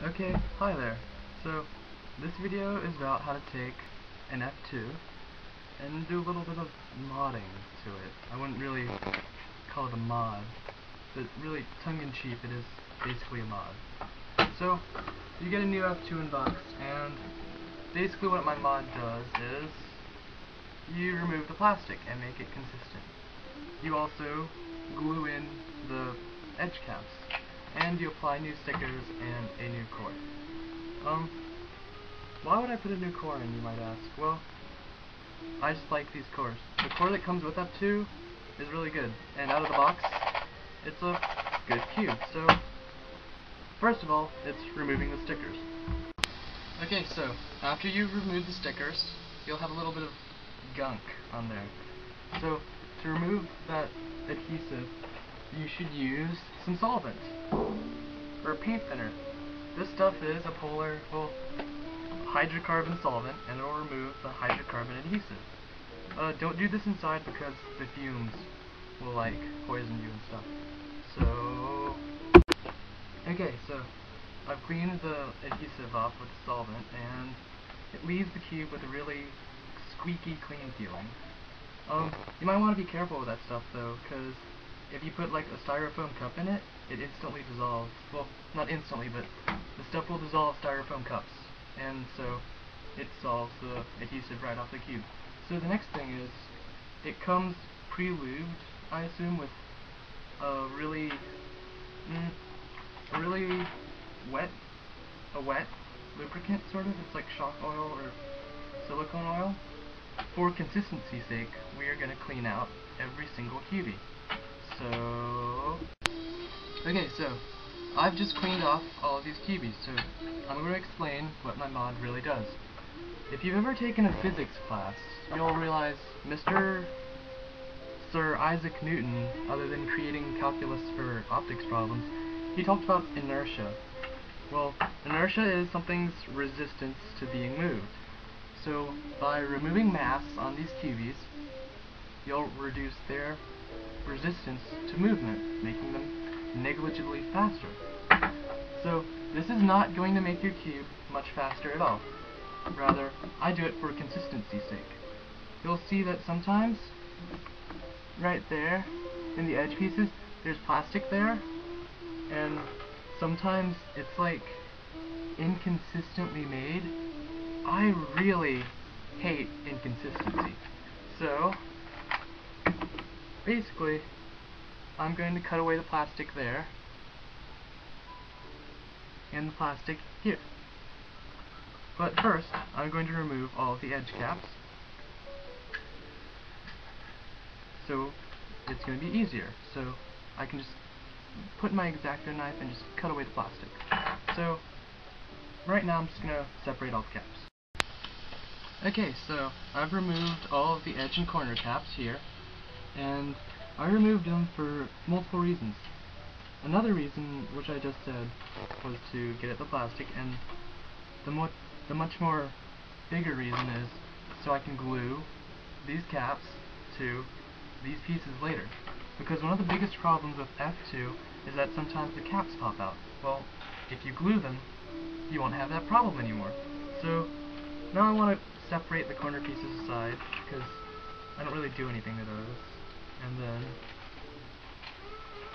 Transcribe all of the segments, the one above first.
Okay, hi there. So, this video is about how to take an F2 and do a little bit of modding to it. I wouldn't really call it a mod, but really, tongue-in-cheek, it is basically a mod. So, you get a new F2 in box, and basically what my mod does is you remove the plastic and make it consistent. You also glue in the edge caps, and you apply new stickers and a new core. Why would I put a new core in, you might ask? Well, I just like these cores. The core that comes with F2 is really good, and out of the box, it's a good cube. So, first of all, it's removing the stickers. Okay, so, after you've removed the stickers, you'll have a little bit of gunk on there. So, to remove that adhesive, you should use some solvent, or a paint thinner. This stuff is a polar, well, hydrocarbon solvent, and it will remove the hydrocarbon adhesive. Don't do this inside because the fumes will, like, poison you and stuff. So, okay, so, I've cleaned the adhesive off with the solvent, and it leaves the cube with a really squeaky clean feeling. You might want to be careful with that stuff, though, because if you put, like, a styrofoam cup in it, it instantly dissolves. Well, not instantly, but the stuff will dissolve styrofoam cups, and so it dissolves the adhesive right off the cube. So the next thing is, it comes pre-lubed, I assume, with a really wet lubricant, sort of. It's like shock oil or silicone oil. For consistency's sake, we are going to clean out every single cubie. So, okay, so I've just cleaned off all of these cubies, so I'm going to explain what my mod really does. If you've ever taken a physics class, you'll realize Sir Isaac Newton, other than creating calculus for optics problems, he talked about inertia. Well, inertia is something's resistance to being moved. So, by removing mass on these cubies, you'll reduce their resistance to movement, making them negligibly faster. So, this is not going to make your cube much faster at all. Rather, I do it for consistency's sake. You'll see that sometimes, right there, in the edge pieces, there's plastic there, and sometimes it's like inconsistently made. I really hate inconsistency. So, basically, I'm going to cut away the plastic there, and the plastic here. But first, I'm going to remove all of the edge caps, so it's going to be easier. So, I can just put my X-Acto knife and just cut away the plastic. So, right now I'm just going to separate all the caps. Okay, so I've removed all of the edge and corner caps here, and I removed them for multiple reasons. Another reason, which I just said, was to get at the plastic, and the much more bigger reason is so I can glue these caps to these pieces later. Because one of the biggest problems with F2 is that sometimes the caps pop out. Well, if you glue them, you won't have that problem anymore. So, now I want to separate the corner pieces aside, because I don't really do anything to those. And then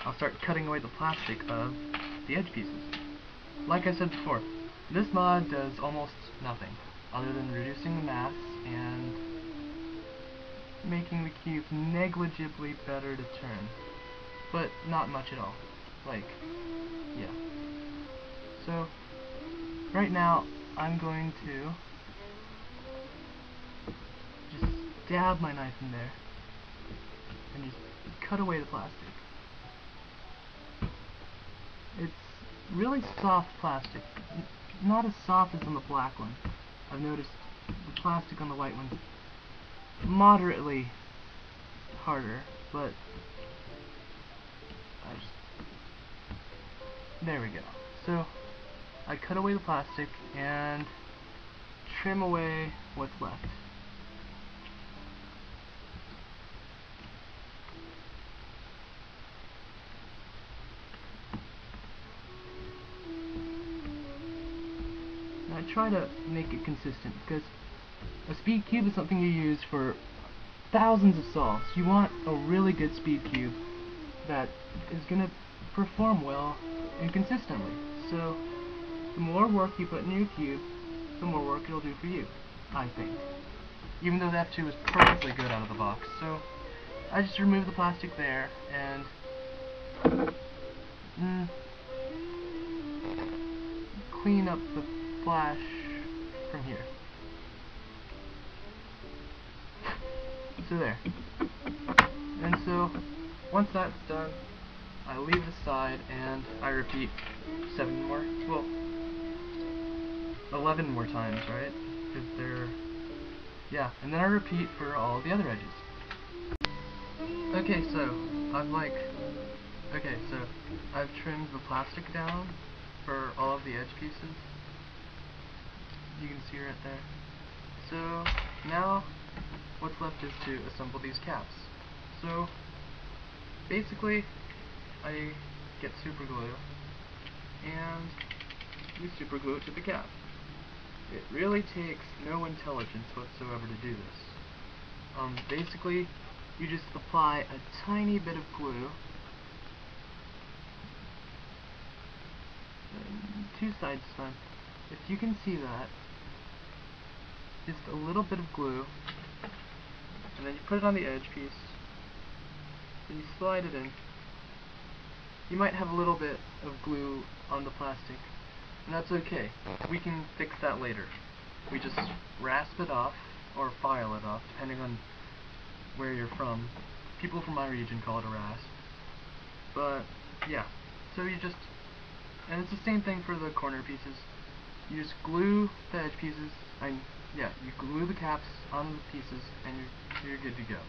I'll start cutting away the plastic of the edge pieces. Like I said before, this mod does almost nothing, other than reducing the mass and making the cube negligibly better to turn. But not much at all. Like, yeah. So, right now, I'm going to just dab my knife in there and just cut away the plastic. It's really soft plastic, not as soft as on the black one. I've noticed the plastic on the white one's moderately harder, but there we go. So I cut away the plastic and trim away what's left. I try to make it consistent, because a speed cube is something you use for thousands of solves. You want a really good speed cube that is going to perform well and consistently. So the more work you put in your cube, the more work it'll do for you, I think. Even though the F2 is perfectly good out of the box. So I just remove the plastic there and clean up the flash from here. So there. And so once that's done, I leave this side and I repeat 7 more, well, 11 more times, right? Because they're, yeah, and then I repeat for all the other edges. Okay, so I've trimmed the plastic down for all of the edge pieces. You can see right there. So now what's left is to assemble these caps. So basically I get super glue and we super glue it to the cap. It really takes no intelligence whatsoever to do this. Basically you just apply a tiny bit of glue, two sides this time. If you can see that, just a little bit of glue, and then you put it on the edge piece, and you slide it in. You might have a little bit of glue on the plastic, and that's okay. We can fix that later. We just rasp it off, or file it off, depending on where you're from. People from my region call it a rasp. But, yeah. So you just, and it's the same thing for the corner pieces. You just glue the edge pieces, you glue the caps on the pieces, and you're good to go.